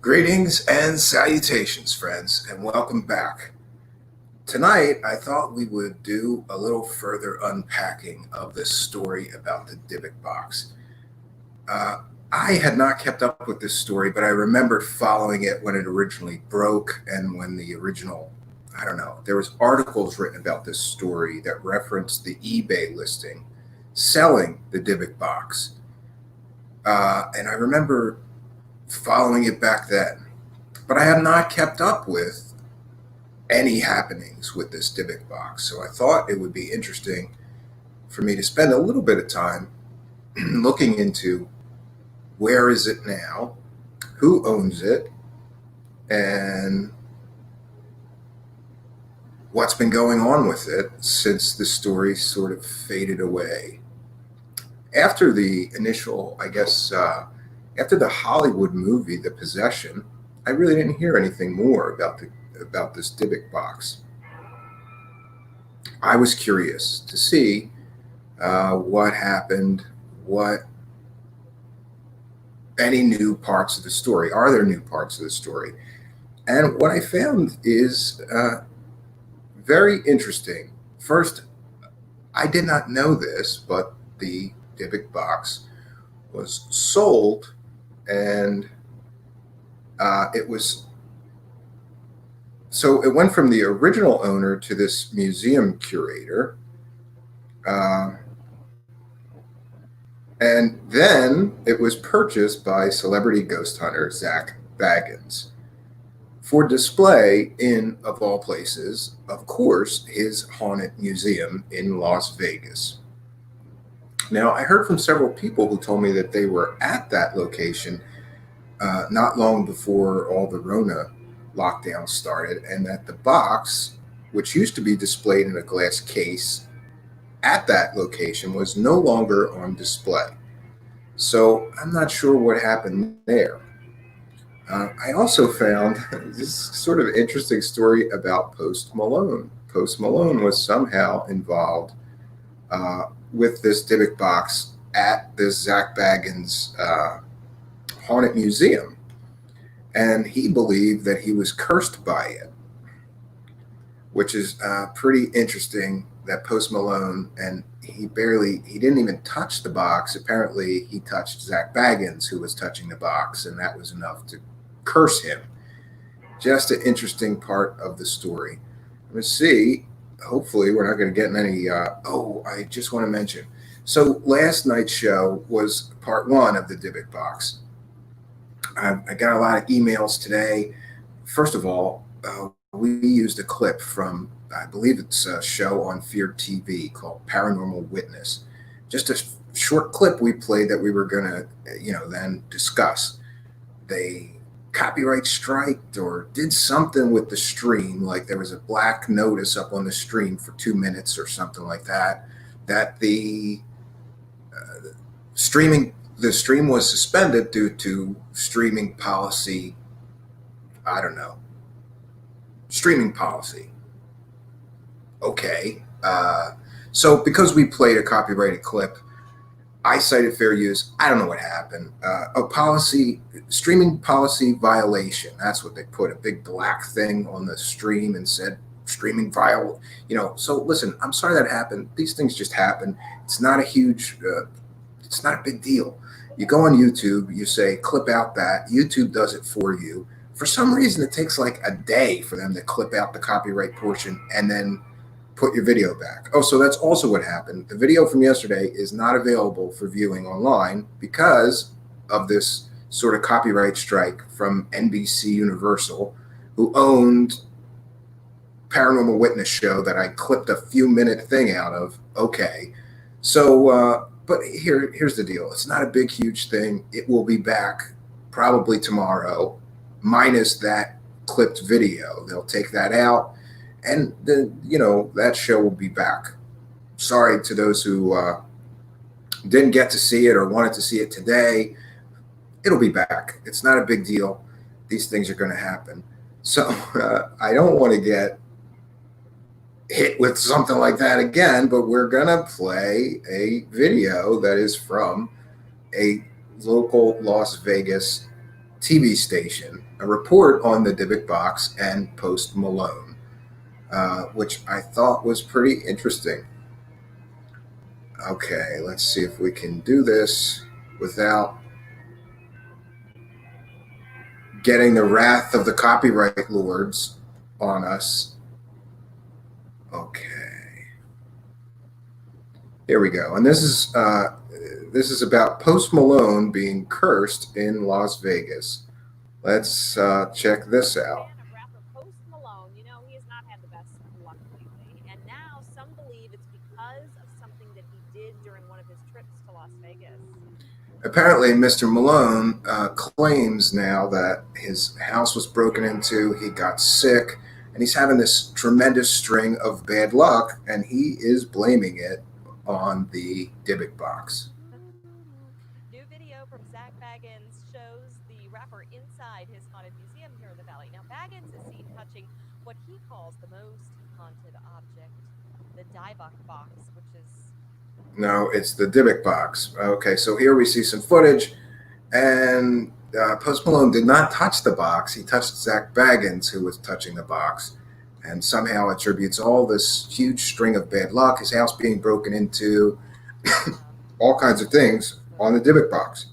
Greetings and salutations, friends, and welcome back. Tonight, I thought we would do a little further unpacking of this story about the Dybbuk box. Uh, I had not kept up with this story, but I remember following it when it originally broke and when the original, I don't know, there was articles written about this story that referenced the eBay listing selling the Dybbuk box. And I remember following it back then. But I have not kept up with any happenings with this Dybbuk box. So I thought it would be interesting for me to spend a little bit of time looking into where is it now, who owns it, and what's been going on with it since the story sort of faded away. After the initial, after the Hollywood movie, The Possession, I really didn't hear anything more about this Dybbuk box. I was curious to see what happened, what any new parts of the story. Are there new parts of the story? And what I found is very interesting. First, I did not know this, but the Dybbuk box was sold, and it went from the original owner to this museum curator, and then it was purchased by celebrity ghost hunter Zak Bagans for display in, of all places, of course, his haunted museum in Las Vegas. Now, I heard from several people who told me that they were at that location not long before all the Rona lockdown started, and that the box, which used to be displayed in a glass case at that location, was no longer on display. So I'm not sure what happened there. I also found this sort of interesting story about Post Malone. Post Malone was somehow involved with this Dybbuk box at this Zak Bagans haunted museum, and he believed that he was cursed by it, which is pretty interesting. That Post Malone, and he didn't even touch the box. Apparently, he touched Zak Bagans, who was touching the box, and that was enough to curse him. Just an interesting part of the story. Let's see. Hopefully, we're not going to get in any. I just want to mention. So last night's show was part one of the Dybbuk box. I got a lot of emails today. First of all, we used a clip from, I believe it's a show on Fear TV called Paranormal Witness. Just a short clip we played that we were going to, then discuss. They copyright striked or did something with the stream, like there was a black notice up on the stream for 2 minutes or something like that, that the stream was suspended due to streaming policy. I don't know. Streaming policy. Okay. So because we played a copyrighted clip, I cited fair use. I don't know what happened. Streaming policy violation. That's what they put, a big black thing on the stream and said streaming viol. So listen, I'm sorry that happened. These things just happen. It's not it's not a big deal. You go on YouTube, you say, clip out that. YouTube does it for you. For some reason, it takes like a day for them to clip out the copyright portion and then put your video back. Oh, so that's also what happened. The video from yesterday is not available for viewing online because of this sort of copyright strike from NBC Universal, who owned Paranormal Witness show that I clipped a few minute thing out of. Okay. So, but here's the deal. It's not a big, huge thing. It will be back probably tomorrow, minus that clipped video. They'll take that out, and that show will be back. Sorry to those who didn't get to see it or wanted to see it today. It'll be back. It's not a big deal. These things are going to happen. So I don't want to get hit with something like that again, but we're going to play a video that is from a local Las Vegas TV station a report on the Dybbuk box and Post Malone, which I thought was pretty interesting. Okay, let's see if we can do this without getting the wrath of the copyright lords on us. Okay, here we go. And this is about Post Malone being cursed in Las Vegas. Let's check this out. Fan of rapper Post Malone, he has not had the best luck lately. And now some believe it's because of something that he did during one of his trips to Las Vegas. Apparently, Mr. Malone claims now that his house was broken into, he got sick, and he's having this tremendous string of bad luck, and he is blaming it on the Dybbuk box. New video from Zach Baggins shows the rapper inside his haunted museum here in the Valley. Now, Baggins is seen touching what he calls the most haunted object, the Dybbuk box, which is... No, it's the Dybbuk box. Okay, so here we see some footage, and Post Malone did not touch the box. He touched Zach Baggins, who was touching the box, and somehow attributes all this huge string of bad luck, his house being broken into, all kinds of things on the Dybbuk box.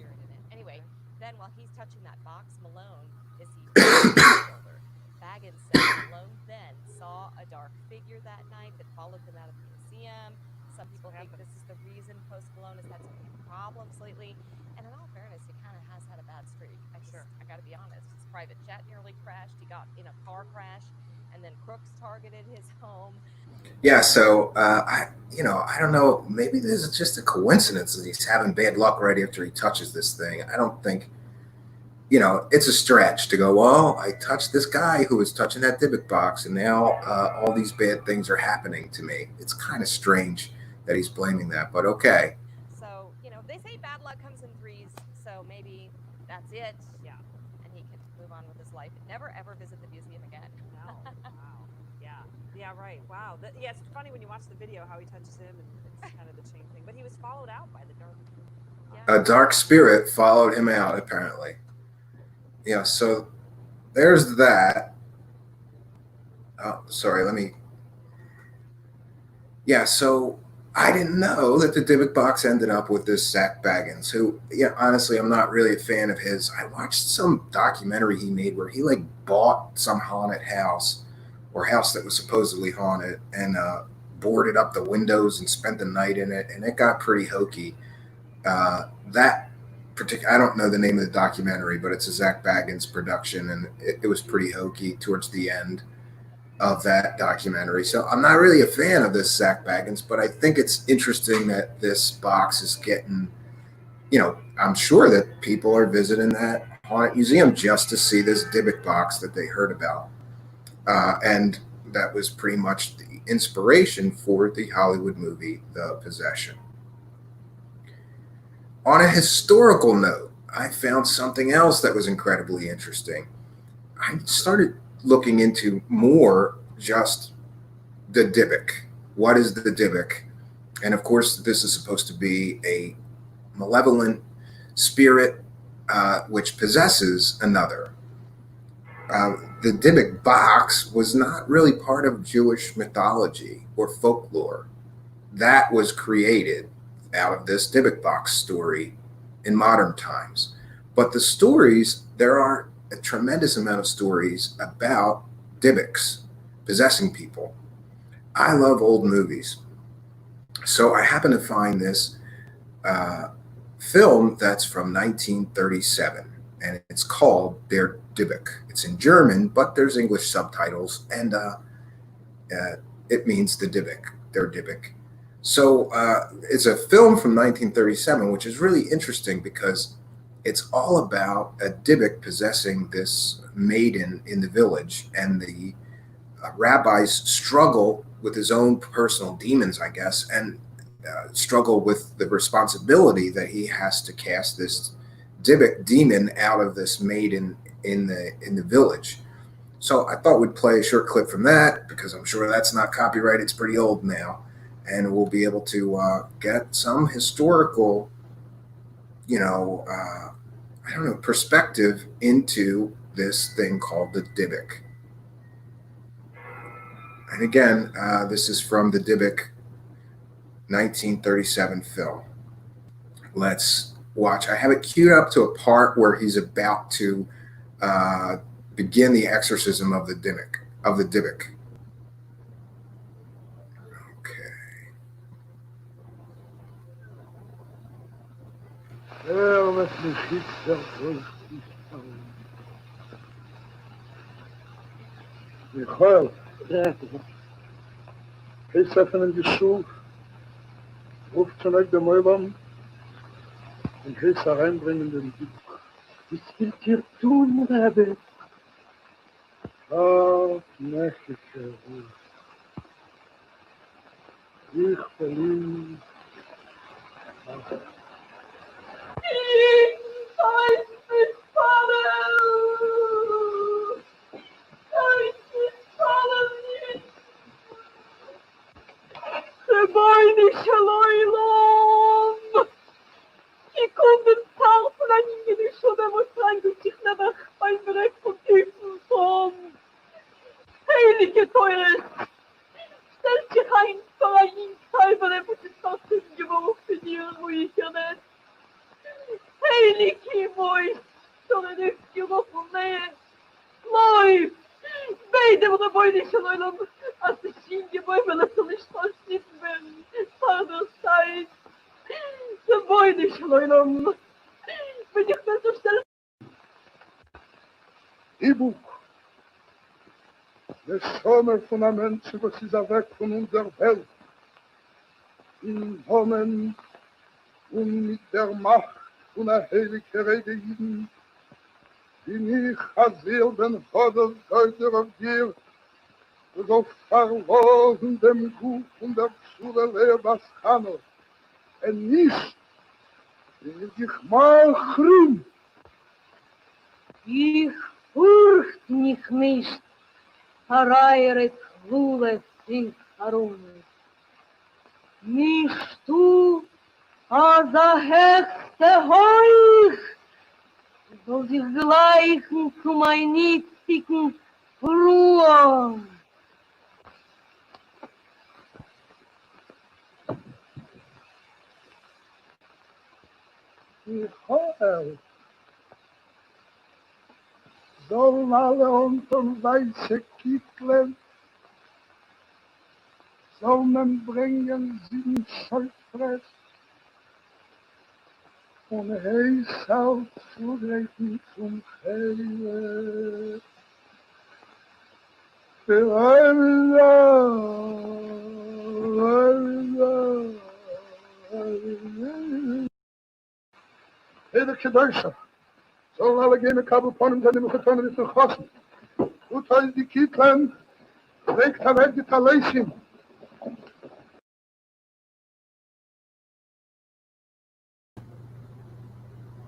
Anyway, then while he's touching that box, Malone is seen shoulder. Baggins said Malone then saw a dark figure that night that followed them out of the museum. Some people think this is the reason Post Malone has had so many problems lately. And in all fairness, he kind of has had a bad streak. I got to be honest. His private jet nearly crashed. He got in a car crash, and then crooks targeted his home. Yeah, so I don't know. Maybe this is just a coincidence that he's having bad luck right after he touches this thing. I don't think, it's a stretch to go, well, I touched this guy who was touching that Dybbuk box, and now all these bad things are happening to me. It's kind of strange that he's blaming that, but okay. So, they say bad luck comes in threes, so maybe that's it. Yeah. And he can move on with his life and never, ever visit the museum again. No. Wow. Yeah. Yeah, right. Wow. Yeah, it's funny when you watch the video how he touches him, and it's kind of the chain thing. But he was followed out by the dark. A dark spirit followed him out, apparently. Yeah, so there's that. Oh, sorry, Yeah, so I didn't know that the Dybbuk box ended up with this Zach Baggins, who, honestly, I'm not really a fan of his. I watched some documentary he made where he, bought some haunted house, or house that was supposedly haunted, and boarded up the windows and spent the night in it, and it got pretty hokey. I don't know the name of the documentary, but it's a Zach Baggins production, and it was pretty hokey towards the end of that documentary. So I'm not really a fan of this Zach Baggins, but I think it's interesting that this box is getting, I'm sure that people are visiting that haunted museum just to see this Dybbuk box that they heard about. And that was pretty much the inspiration for the Hollywood movie, The Possession. On a historical note, I found something else that was incredibly interesting. I started looking into more just the Dybbuk. What is the Dybbuk? And of course, this is supposed to be a malevolent spirit which possesses another. The Dybbuk box was not really part of Jewish mythology or folklore. That was created out of this Dybbuk box story in modern times. But the stories, there are a tremendous amount of stories about Dybbuks possessing people. I love old movies. So I happened to find this film that's from 1937, and it's called Der Dybbuk. It's in German, but there's English subtitles, and it means the Dybbuk, Der Dybbuk. So it's a film from 1937, which is really interesting because it's all about a Dybbuk possessing this maiden in the village, and the rabbis struggle with his own personal demons, I guess, and struggle with the responsibility that he has to cast this Dybbuk demon out of this maiden in the village. So I thought we'd play a short clip from that because I'm sure that's not copyrighted. It's pretty old now, and we'll be able to get some historical, I don't know, perspective into this thing called the Dybbuk. And again, this is from the Dybbuk 1937 film. Let's watch. I have it queued up to a part where he's about to begin the exorcism of the Dybbuk. Okay. Michael, geht's öffnen in die Schuhe, ruft schon euch dem Mäubern und geht's hereinbringen den Dybbuk. Was wollt ihr tun, Rebbe? Gnädige Ruhe. Ich verliere. Rebbeinu Shalom! Ich konnte Tarflein in die Schule, wo sein du dich nach ein Bereit von Tiefen von. Heilige Teures! Stell dich ein Verein, Kalbere, wo sie Tassen geworfen dir, wo ich ja nicht. Heilige Mois, soll ich geworfen nähen. Läuft! Beide Rebbeinu Shalom! Als ich ihn gewöhnt, soll ich verschnitten werden. Vater Zeit! Rebbeinu Shalom! Wenn ich das so stelle... Dybbuk, der Sommer von einem Menschen, was ist weg von unserer Welt. In Namen und mit der Macht von der heiligen Rede bin ich als den Vater Götter auf dir, und auf verloren dem Gut und der Schule Lebers Hanno. Und nicht, wenn ich dich mal grün. Ich furcht mich nicht, verreiret Lule sind herum. Nicht du, als der höchste Heuch, soll sich gleichen zu meinen nitzigen Ruhe. Michael, sollen alle unter weiße Kitteln, soll man bringen sie Schöpfres und heiß aufzugreifen zum Heile. Hele Kedusha, sollen alle gehen Kabel von seine Muttertonen ist noch kosten. Und all die Kitteln, legt er weg die Talation.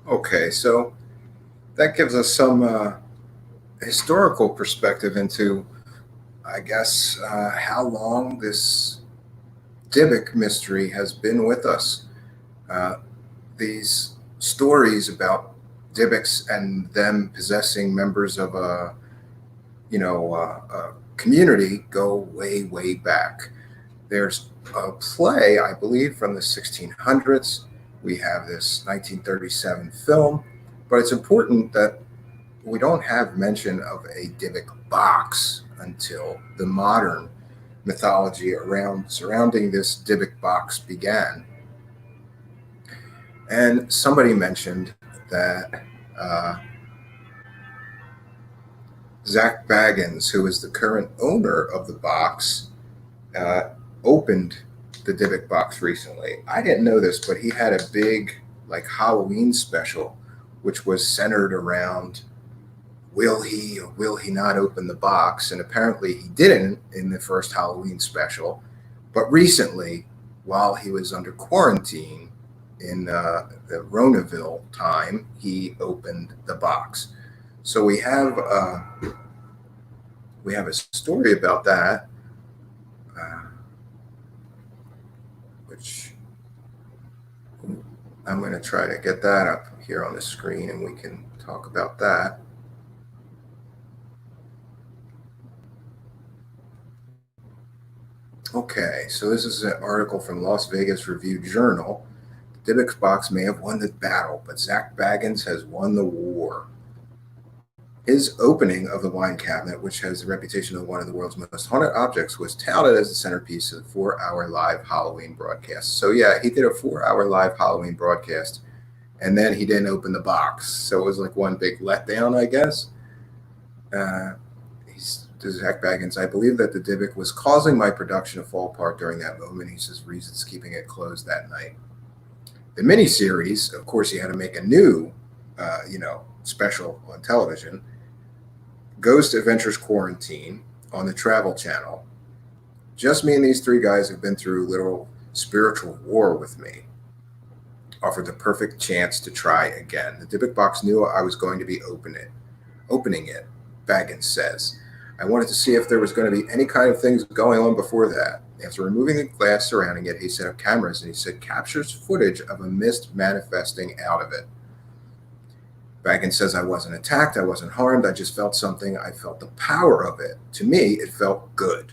Okay, so that gives us some historical perspective into, I guess, how long this Dybbuk mystery has been with us. These stories about Dybbuks and them possessing members of a community go way, way back. There's a play, I believe, from the 1600s. We have this 1937 film, but it's important that we don't have mention of a Dybbuk box until the modern mythology surrounding this Dybbuk box began. And somebody mentioned that Zach Baggins, who is the current owner of the box, opened the Dybbuk box recently. I didn't know this, but he had a big Halloween special, which was centered around will he or will he not open the box? And apparently he didn't in the first Halloween special. But recently, while he was under quarantine in the Ronaville time, he opened the box. So we have a story about that, which I'm going to try to get that up here on the screen and we can talk about that. Okay, so this is an article from Las Vegas Review Journal. Dybbuk's box may have won the battle, but Zak Bagans has won the war. His opening of the wine cabinet, which has the reputation of one of the world's most haunted objects, was touted as the centerpiece of the 4-hour live Halloween broadcast. So yeah, he did a 4-hour live Halloween broadcast, and then he didn't open the box. So it was like one big letdown, I guess. To Zak Bagans, I believe that the Dybbuk was causing my production to fall apart during that moment. He says reasons keeping it closed that night. The miniseries, of course, he had to make a new, special on television. Ghost Adventures Quarantine on the Travel Channel. Just me and these three guys have been through literal spiritual war with me. Offered the perfect chance to try again. The Dybbuk box knew I was going to be opening it, Bagans says. I wanted to see if there was going to be any kind of things going on before that. After removing the glass surrounding it, he set up cameras and he said captures footage of a mist manifesting out of it. Bagans says I wasn't attacked, I wasn't harmed, I just felt something, I felt the power of it. To me, it felt good.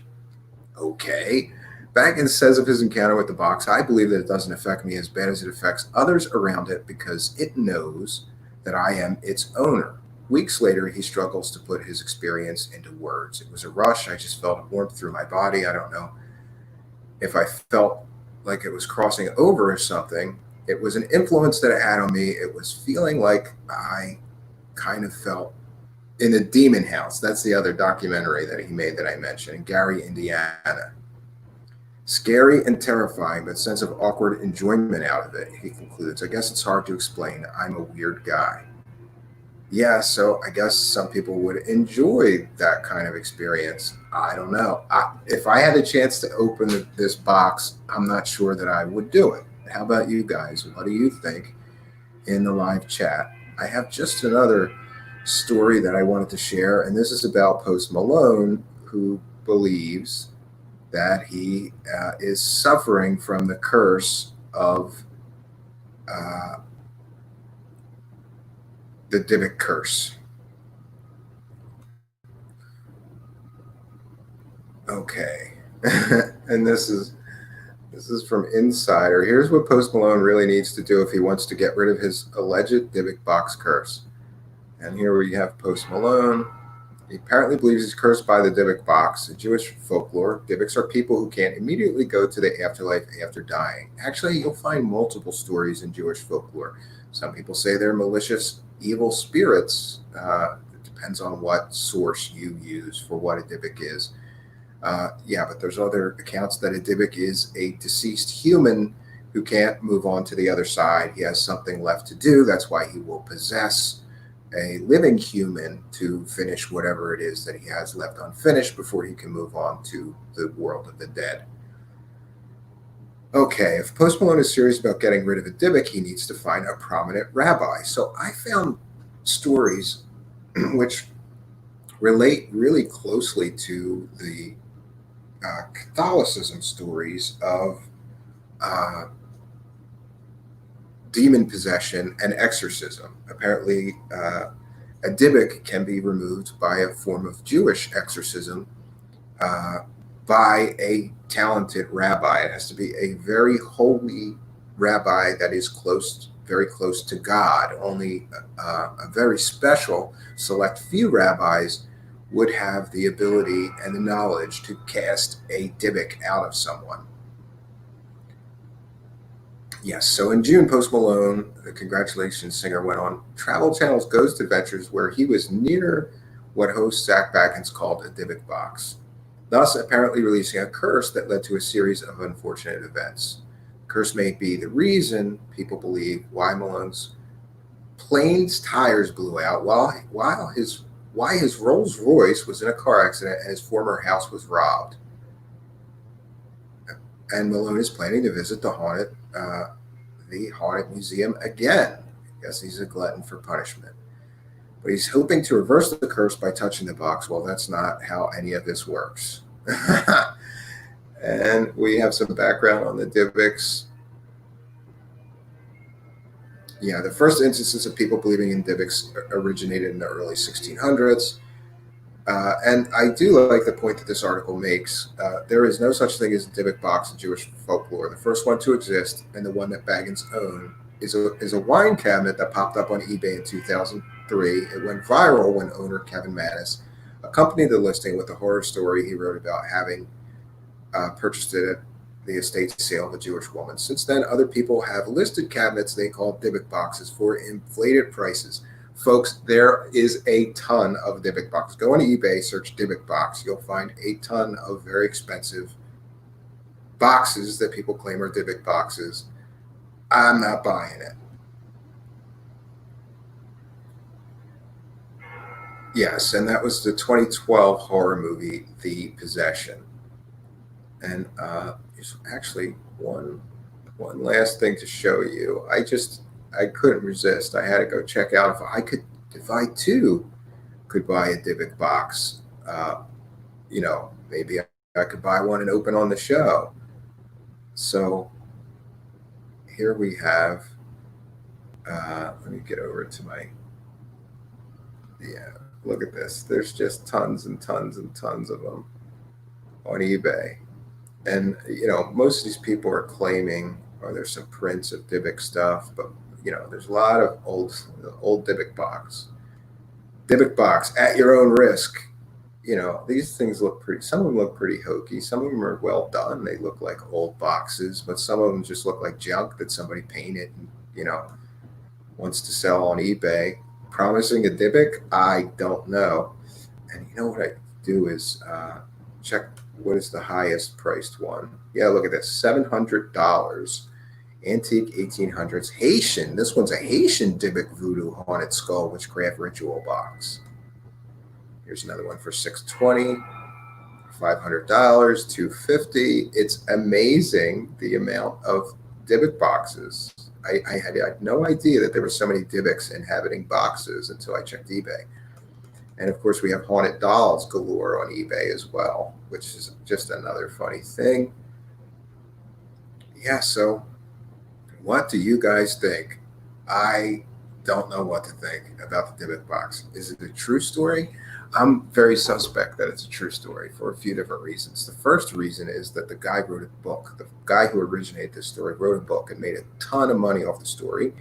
Okay. Bagans says of his encounter with the box, I believe that it doesn't affect me as bad as it affects others around it because it knows that I am its owner. Weeks later, he struggles to put his experience into words. It was a rush. I just felt a warmth through my body. I don't know if I felt like it was crossing over or something. It was an influence that it had on me. It was feeling like I kind of felt in the Demon House. That's the other documentary that he made that I mentioned in Gary, Indiana. Scary and terrifying, but sense of awkward enjoyment out of it, he concludes. I guess it's hard to explain. I'm a weird guy. Yeah, so I guess some people would enjoy that kind of experience. I don't know. If I had a chance to open this box, I'm not sure that I would do it. How about you guys? What do you think in the live chat? I have just another story that I wanted to share, and this is about Post Malone, who believes that he is suffering from the curse of the Dybbuk curse. Okay. And this is from Insider. Here's what Post Malone really needs to do if he wants to get rid of his alleged Dybbuk box curse. And here we have Post Malone. He apparently believes he's cursed by the Dybbuk box. In Jewish folklore, Dybbuks are people who can't immediately go to the afterlife after dying. Actually, you'll find multiple stories in Jewish folklore. Some people say they're malicious, evil spirits. It depends on what source you use for what a Dybbuk is. But there's other accounts that a Dybbuk is a deceased human who can't move on to the other side. He has something left to do. That's why he will possess a living human to finish whatever it is that he has left unfinished before he can move on to the world of the dead. Okay, if Post Malone is serious about getting rid of a Dybbuk, he needs to find a prominent rabbi. So I found stories which relate really closely to the Catholicism stories of demon possession and exorcism. Apparently, a Dybbuk can be removed by a form of Jewish exorcism by a talented rabbi. It has to be a very holy rabbi that is very close to God. Only a very special, select few rabbis would have the ability and the knowledge to cast a Dybbuk out of someone. Yes, so in June, Post Malone, the congratulations singer, went on Travel Channel's Ghost Adventures, where he was near what host Zak Bagans called a Dybbuk box, thus apparently releasing a curse that led to a series of unfortunate events. The curse may be the reason people believe why Malone's plane's tires blew out why his Rolls Royce was in a car accident and his former house was robbed. And Malone is planning to visit the haunted museum again. I guess he's a glutton for punishment. But he's hoping to reverse the curse by touching the box. Well, that's not how any of this works. And we have some background on the Dybbuks. Yeah, the first instances of people believing in Dybbuks originated in the early 1600s. And I do like the point that this article makes. There is no such thing as a Dybbuk box in Jewish folklore. The first one to exist, and the one that Baggins owned, is a wine cabinet that popped up on eBay in 2003. It went viral when owner Kevin Mattis accompanied the listing with a horror story he wrote about having purchased it at the estate sale of a Jewish woman. Since then, other people have listed cabinets they call Dybbuk boxes for inflated prices. Folks, there is a ton of Dybbuk boxes. Go on eBay, search Dybbuk box. You'll find a ton of very expensive boxes that people claim are Dybbuk boxes. I'm not buying it. Yes, and that was the 2012 horror movie, The Possession. And there's actually one last thing to show you. I couldn't resist. I had to go check out if I too could buy a Dybbuk box. Maybe I could buy one and open on the show. So here we have. Let me get over to my. Yeah, look at this. There's just tons and tons and tons of them on eBay. And most of these people are claiming, or there's some prints of Dybbuk stuff, but there's a lot of old Dybbuk box at your own risk. These things look pretty. Some of them look pretty hokey. Some of them are well done. They look like old boxes, but some of them just look like junk that somebody painted and wants to sell on eBay, promising a Dybbuk. I don't know. And what I do is check. What is the highest priced one? Yeah, look at this, $700. Antique 1800s. Haitian. This one's a Haitian Dybbuk voodoo haunted skull witchcraft ritual box. Here's another one for $620, $500, $250. It's amazing the amount of Dybbuk boxes. I had no idea that there were so many Dybbuks inhabiting boxes until I checked eBay. And of course, we have haunted dolls galore on eBay as well, which is just another funny thing. Yeah, so what do you guys think? I don't know what to think about the Dybbuk box. Is it a true story? I'm very suspect that it's a true story for a few different reasons. The first reason is that the guy wrote a book. The guy who originated this story wrote a book and made a ton of money off the story.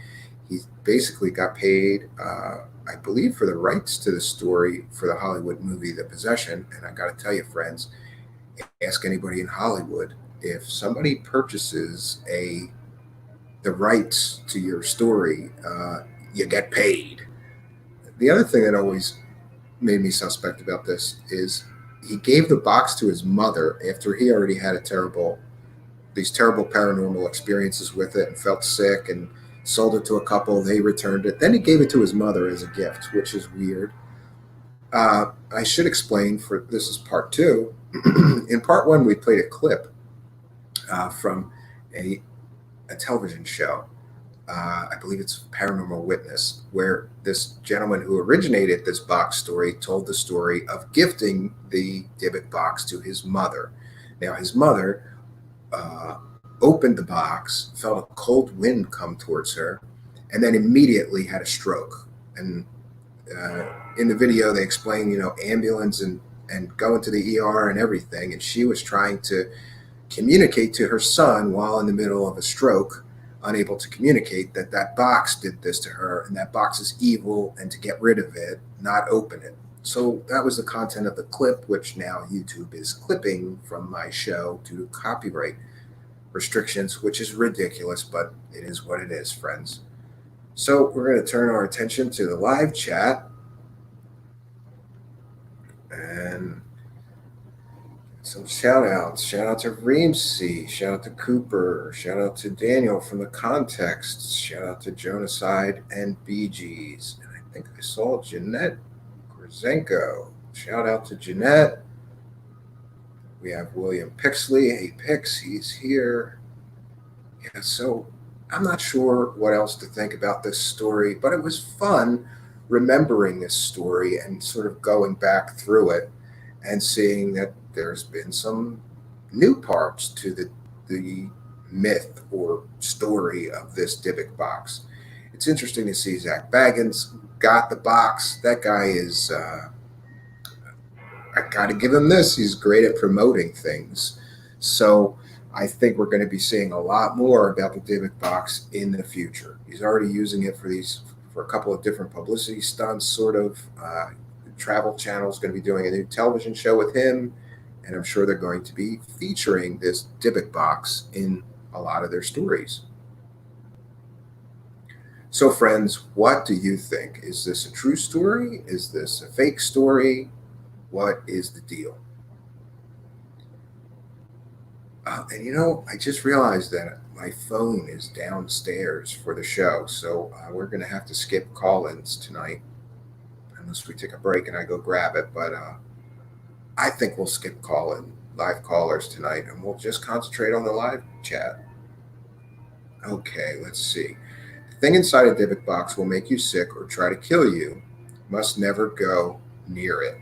He basically got paid, I believe, for the rights to the story for the Hollywood movie The Possession. And I got to tell you, friends, ask anybody in Hollywood, if somebody purchases the rights to your story, you get paid. The other thing that always made me suspect about this is he gave the box to his mother after he already had these terrible paranormal experiences with it and felt sick and sold it to a couple. They returned it. Then he gave it to his mother as a gift, which is weird. I should explain, for this is part two. In part one, we played a clip from a television show. I believe it's Paranormal Witness, where this gentleman who originated this box story told the story of gifting the Dybbuk box to his mother. Now, his mother opened the box, felt a cold wind come towards her, and then immediately had a stroke. And in the video, they explain, ambulance and going to the ER and everything. And she was trying to communicate to her son while in the middle of a stroke, unable to communicate that box did this to her and that box is evil and to get rid of it, not open it. So that was the content of the clip, which now YouTube is clipping from my show due to copyright restrictions, which is ridiculous, but it is what it is, friends. So we're going to turn our attention to the live chat. And some shout outs. Shout out to Reamsey. Shout out to Cooper. Shout out to Daniel from the Contexts. Shout out to Jonaside and Bee Gees. And I think I saw Jeanette Korzenko. Shout out to Jeanette. We have William Pixley. Hey, Pix, he's here. Yeah, so I'm not sure what else to think about this story, but it was fun remembering this story and sort of going back through it and seeing that there's been some new parts to the myth or story of this Dybbuk box. it's interesting to see Zach Baggins got the box. That guy is, I got to give him this. He's great at promoting things. So I think we're going to be seeing a lot more about the Dybbuk box in the future. He's already using it for a couple of different publicity stunts, sort of. Travel Channel is going to be doing a new television show with him, and I'm sure they're going to be featuring this Dybbuk box in a lot of their stories. So, friends, what do you think? Is this a true story? Is this a fake story? What is the deal? And I just realized that my phone is downstairs for the show, so we're going to have to skip call-ins tonight unless we take a break and I go grab it. But I think we'll skip call-in live callers tonight, and we'll just concentrate on the live chat. Okay, let's see. The thing inside a Dybbuk box will make you sick or try to kill you. Must never go near it.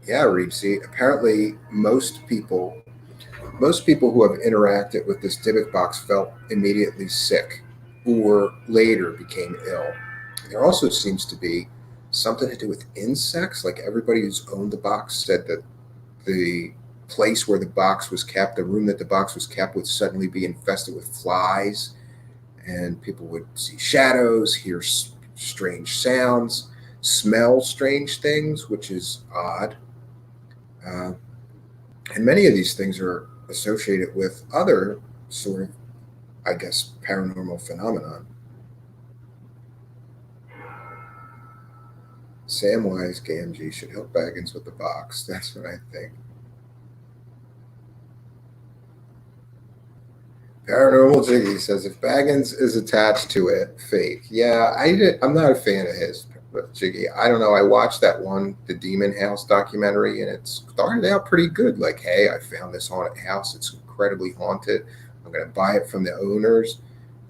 Yeah, Reepsy. Apparently, most people who have interacted with this Dybbuk box felt immediately sick or later became ill. There also seems to be something to do with insects. Like everybody who's owned the box said that the place where the box was kept, the room that the box was kept, would suddenly be infested with flies, and people would see shadows, hear strange sounds, smell strange things, which is odd. And many of these things are associated with other sort of, I guess, paranormal phenomenon. Samwise Gamgee should help Baggins with the box. That's what I think. Paranormal Jiggy says if Baggins is attached to it, fake. Yeah, I'm not a fan of his, Jiggy. I don't know. I watched that one, the Demon House documentary, and it started out pretty good. Like, hey, I found this haunted house. It's incredibly haunted. I'm going to buy it from the owners.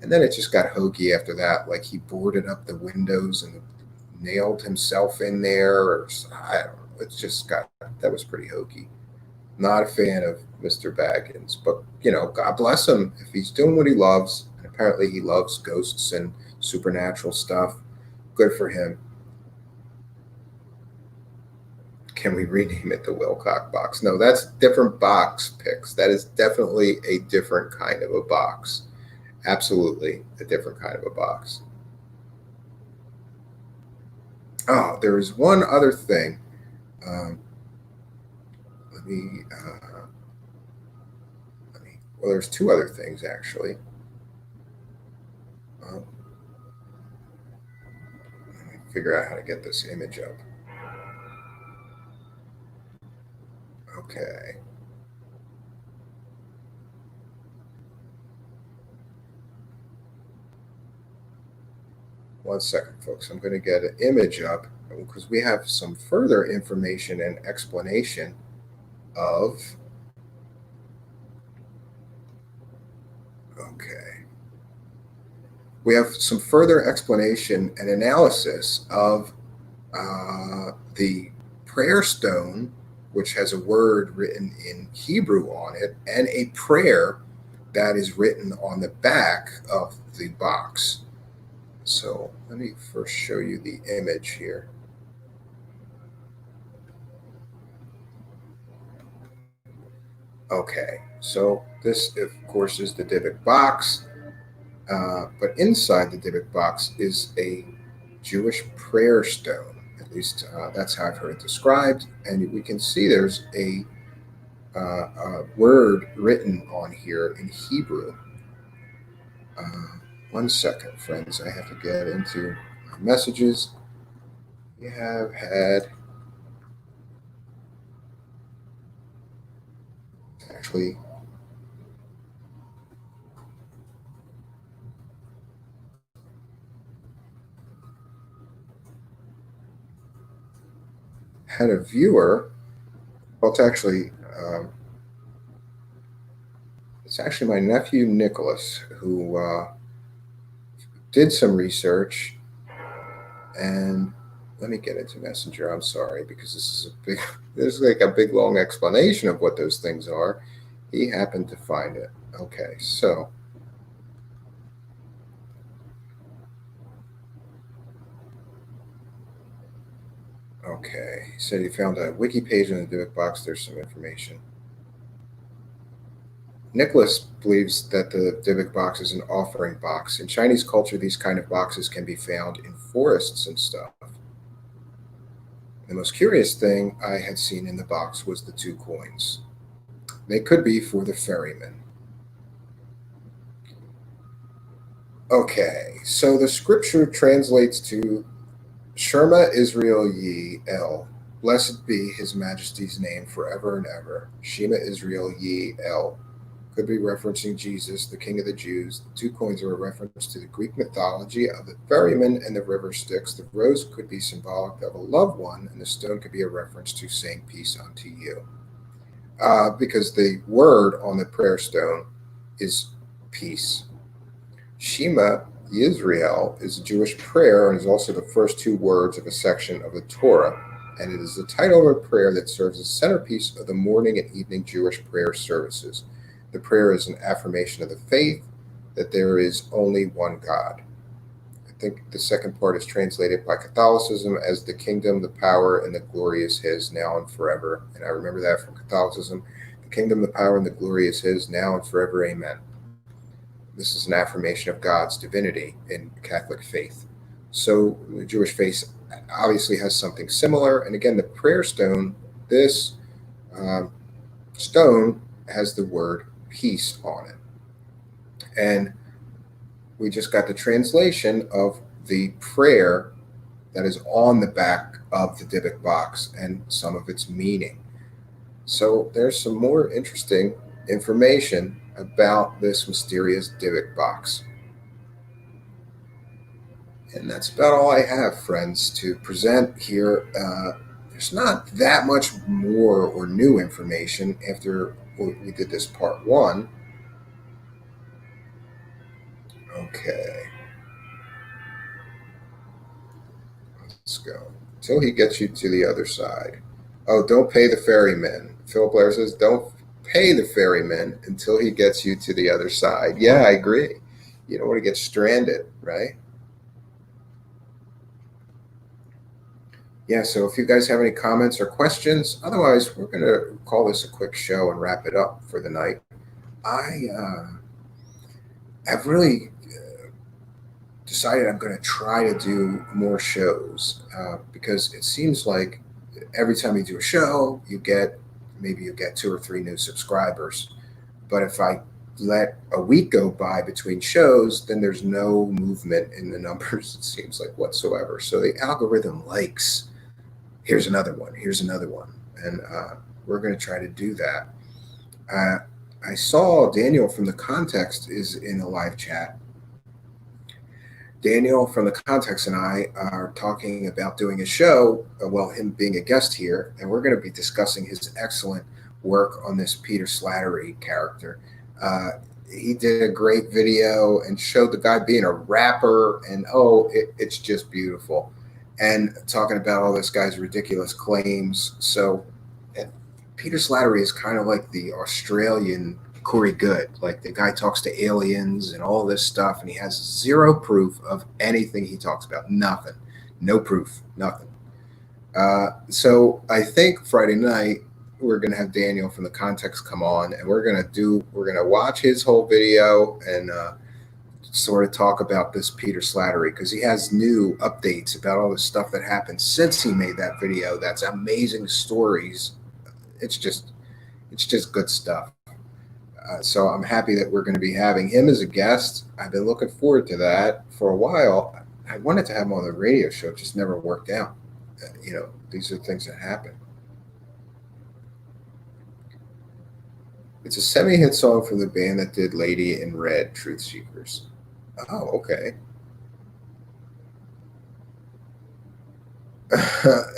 And then it just got hokey after that. Like he boarded up the windows and nailed himself in there. Or I don't know. It's just that was pretty hokey. Not a fan of Mr. Baggins, but God bless him if he's doing what he loves. And apparently he loves ghosts and supernatural stuff. Good for him. Can we rename it the Wilcock box? No, that's different box picks. That is definitely a different kind of a box. Absolutely a different kind of a box. Oh, there is one other thing. Well, there's two other things actually. Let me figure out how to get this image up. Okay. One second, folks. I'm going to get an image up because we have some further information and explanation of. Okay. We have some further explanation and analysis of the prayer stone, which has a word written in Hebrew on it, and a prayer that is written on the back of the box. So let me first show you the image here. Okay, so this, of course, is the Dybbuk box, but inside the Dybbuk box is a Jewish prayer stone. At least that's how I've heard it described. And we can see there's a word written on here in Hebrew. One second, friends. I have to get into my messages. We have had actually had a viewer. Well, it's actually my nephew Nicholas who did some research, and let me get into Messenger. I'm sorry, because this is like a big long explanation of what those things are. He happened to find it. Okay, so Okay, so you found a wiki page in the Dybbuk box. There's some information. Nicholas believes that the Dybbuk box is an offering box. In Chinese culture, these kind of boxes can be found in forests and stuff. The most curious thing I had seen in the box was the 2 coins. They could be for the ferryman. Okay, so the scripture translates to Shema Israel Ye El. Blessed be His Majesty's name forever and ever. Shema Israel Ye El. Could be referencing Jesus, the King of the Jews. The 2 coins are a reference to the Greek mythology of the ferryman and the river Styx. The rose could be symbolic of a loved one, and the stone could be a reference to saying peace unto you. Because the word on the prayer stone is peace. Shema Yisrael is a Jewish prayer and is also the first 2 words of a section of the Torah, and it is the title of a prayer that serves as centerpiece of the morning and evening Jewish prayer services. The prayer is an affirmation of the faith that there is only one God. I think the second part is translated by Catholicism as the kingdom, the power, and the glory is His now and forever. And I remember that from Catholicism. The kingdom, the power, and the glory is His now and forever. Amen. This is an affirmation of God's divinity in Catholic faith. So the Jewish faith obviously has something similar. And again, the prayer stone, this stone has the word peace on it. And we just got the translation of the prayer that is on the back of the Dybbuk box and some of its meaning. So there's some more interesting information about this mysterious Dybbuk box. And that's about all I have, friends, to present here. There's not that much more or new information after we did this part 1. Okay. Let's go. Until he gets you to the other side. Oh, don't pay the ferryman. Philip Blair says, don't pay the ferryman until he gets you to the other side. Yeah, I agree. You don't want to get stranded, right? Yeah, so if you guys have any comments or questions, otherwise we're going to call this a quick show and wrap it up for the night. I've really decided I'm going to try to do more shows because it seems like every time you do a show, you get 2 or 3 new subscribers. But if I let a week go by between shows, then there's no movement in the numbers, it seems like, whatsoever. So the algorithm likes, here's another one, and we're going to try to do that. I saw Daniel from The Context is in a live chat. Daniel from The Context and I are talking about doing a show, him being a guest here, and we're going to be discussing his excellent work on this Peter Slattery character. He did a great video and showed the guy being a rapper, and it's just beautiful. And talking about all this guy's ridiculous claims. So Peter Slattery is kind of like the Australian Corey Good. Like, the guy talks to aliens and all this stuff, and he has 0 proof of anything he talks about. Nothing. No proof. Nothing. So I think Friday night we're going to have Daniel from The Context come on, and we're going to watch his whole video and sort of talk about this Peter Slattery, because he has new updates about all the stuff that happened since he made that video. That's amazing stories. It's just good stuff. So I'm happy that we're going to be having him as a guest. I've been looking forward to that for a while. I wanted to have him on the radio show. It just never worked out. These are things that happen. It's a semi-hit song from the band that did Lady in Red, Truthseekers. Oh, okay.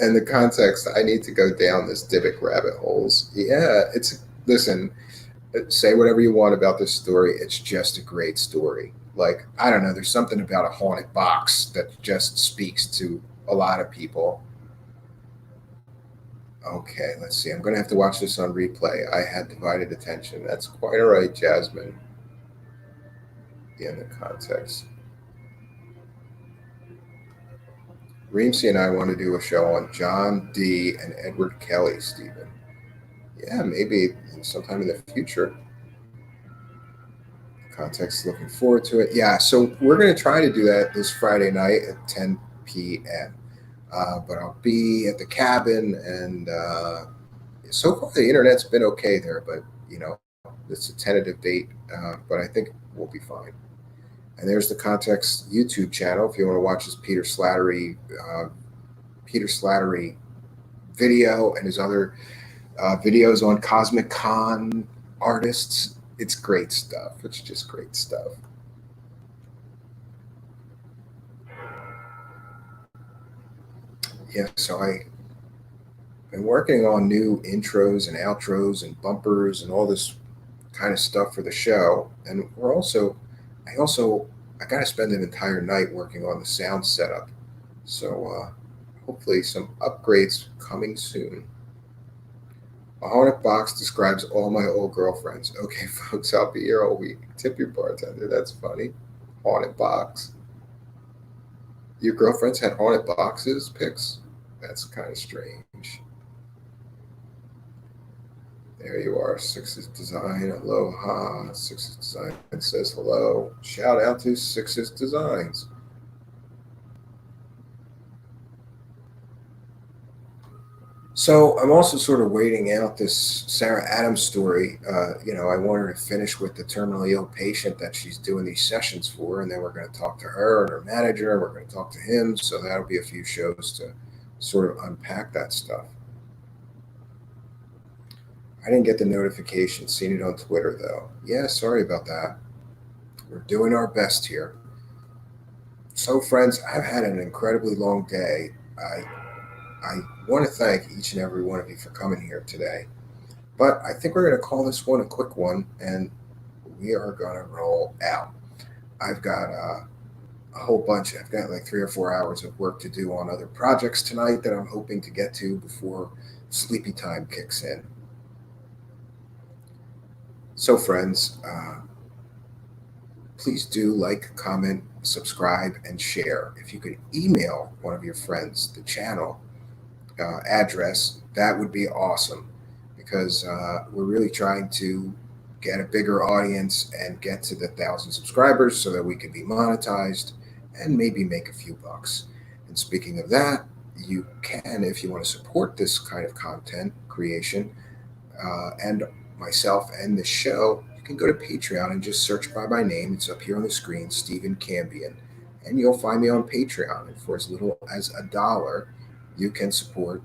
And the context, I need to go down this Dybbuk rabbit holes. Yeah, listen, say whatever you want about this story. It's just a great story. Like, I don't know, there's something about a haunted box that just speaks to a lot of people. Okay, let's see. I'm going to have to watch this on replay. I had divided attention. That's quite all right, Jasmine. In the context. Reemsy and I want to do a show on John D. and Edward Kelly, Stephen. Yeah, maybe sometime in the future. Context, looking forward to it. Yeah, so we're going to try to do that this Friday night at 10 p.m. But I'll be at the cabin, and so far the internet's been okay there, but it's a tentative date, but I think we'll be fine. And there's the Context YouTube channel if you want to watch his Peter Slattery video and his other videos on Cosmic Con artists. It's great stuff. It's just great stuff. Yeah, so I've been working on new intros and outros and bumpers and all this kind of stuff for the show. And I got to spend an entire night working on the sound setup. So hopefully some upgrades coming soon. A haunted box describes all my old girlfriends. Okay, folks, I'll be here all week. Tip your bartender. That's funny. Haunted box. Your girlfriends had haunted boxes pics? That's kind of strange. There you are. Sixes Design. Aloha. Sixes Design says hello. Shout out to Sixes Designs. So I'm also sort of waiting out this Sarah Adams story. I want her to finish with the terminally ill patient that she's doing these sessions for, and then we're going to talk to her and her manager, and we're going to talk to him. So that'll be a few shows to sort of unpack that stuff. I didn't get the notification, seen it on Twitter though. Yeah, sorry about that. We're doing our best here. So friends, I've had an incredibly long day. I want to thank each and every one of you for coming here today. But I think we're going to call this one a quick one, and we are going to roll out. I've got a whole bunch. I've got like 3 or 4 hours of work to do on other projects tonight that I'm hoping to get to before sleepy time kicks in. So friends, please do like, comment, subscribe, and share. If you could email one of your friends the channel address, that would be awesome, because we're really trying to get a bigger audience and get to the 1,000 subscribers so that we can be monetized and maybe make a few bucks. And speaking of that, you can, if you want to support this kind of content creation and myself and the show, you can go to Patreon and just search by my name. It's up here on the screen, Stephen Cambion, and you'll find me on Patreon. And for as little as $1, you can support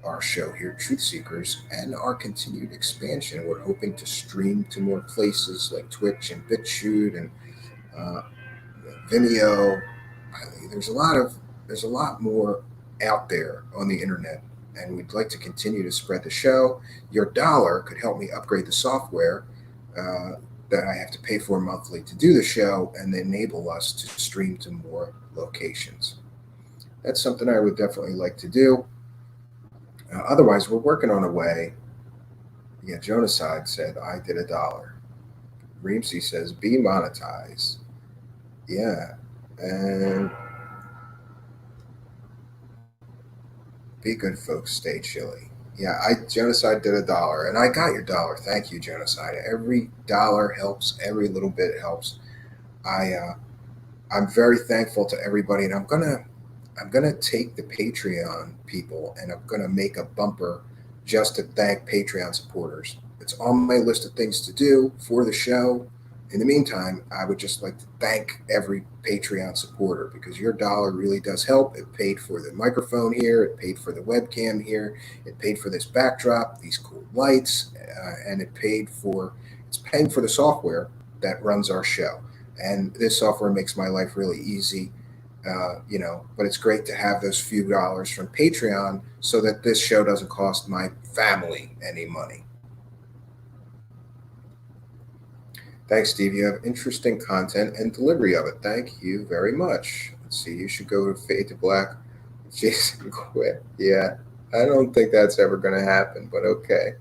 our show here, Truthseekers, and our continued expansion. We're hoping to stream to more places like Twitch and BitChute and Vimeo. There's a lot more out there on the internet, and we'd like to continue to spread the show. Your dollar could help me upgrade the software that I have to pay for monthly to do the show and enable us to stream to more locations. That's something I would definitely like to do. Otherwise, we're working on a way. Yeah, Jonaside said, I did $1. Reemsy says, be monetized. Yeah, and be good, folks. Stay chilly. Yeah, Jonaside did $1, and I got your dollar. Thank you, Jonaside. Every dollar helps. Every little bit helps. I'm very thankful to everybody, and I'm gonna take the Patreon people, and I'm gonna make a bumper just to thank Patreon supporters. It's on my list of things to do for the show. In the meantime, I would just like to thank every Patreon supporter, because your dollar really does help. It paid for the microphone here. It paid for the webcam here. It paid for this backdrop, these cool lights, and it's paying for the software that runs our show. And this software makes my life really easy, but it's great to have those few dollars from Patreon so that this show doesn't cost my family any money. Thanks, Steve. You have interesting content and delivery of it. Thank you very much. Let's see. You should go to Fade to Black. Jason quit. Yeah, I don't think that's ever going to happen, but okay.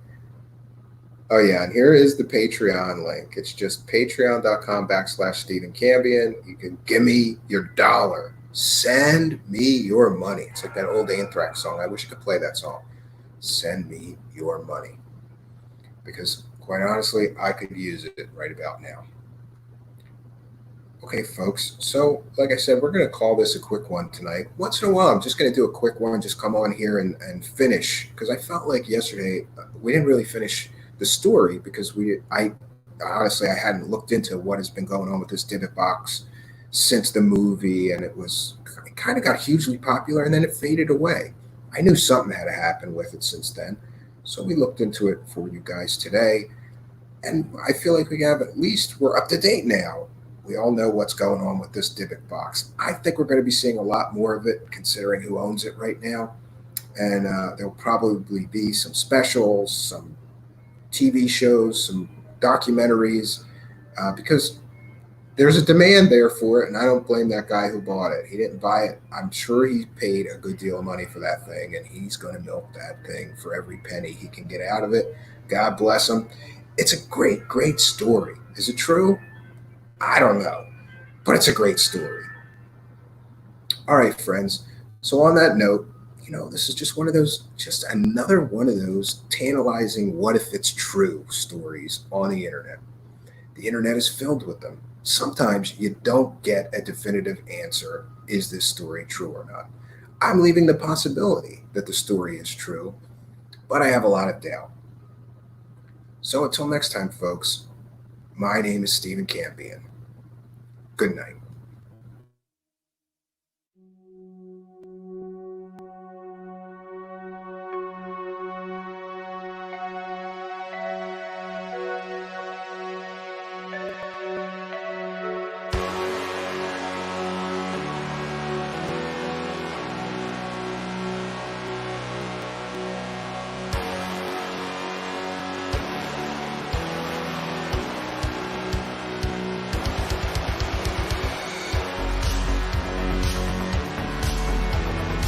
Oh, yeah, and here is the Patreon link. It's just patreon.com/Stephen Cambion. You can give me your dollar. Send me your money. It's like that old Anthrax song. I wish I could play that song. Send me your money. Because quite honestly, I could use it right about now. Okay, folks. So, like I said, we're going to call this a quick one tonight. Once in a while, I'm just going to do a quick one, just come on here and finish. Because I felt like yesterday we didn't really finish the story because I honestly, I hadn't looked into what has been going on with this Dybbuk box since the movie, and it kind of got hugely popular and then it faded away. I knew something had to happen with it since then. So we looked into it for you guys today. And I feel like we're up to date now. We all know what's going on with this Dybbuk box. I think we're going to be seeing a lot more of it, considering who owns it right now. And there'll probably be some specials, some TV shows, some documentaries, because there's a demand there for it, and I don't blame that guy who bought it. He didn't buy it. I'm sure he paid a good deal of money for that thing, and he's going to milk that thing for every penny he can get out of it. God bless him. It's a great, great story. Is it true? I don't know, but it's a great story. All right, friends. So on that note, this is just another one of those tantalizing what if it's true stories on the internet. The internet is filled with them. Sometimes you don't get a definitive answer. Is this story true or not? I'm leaving the possibility that the story is true, but I have a lot of doubt. So until next time, folks, my name is Stephen Campion. Good night.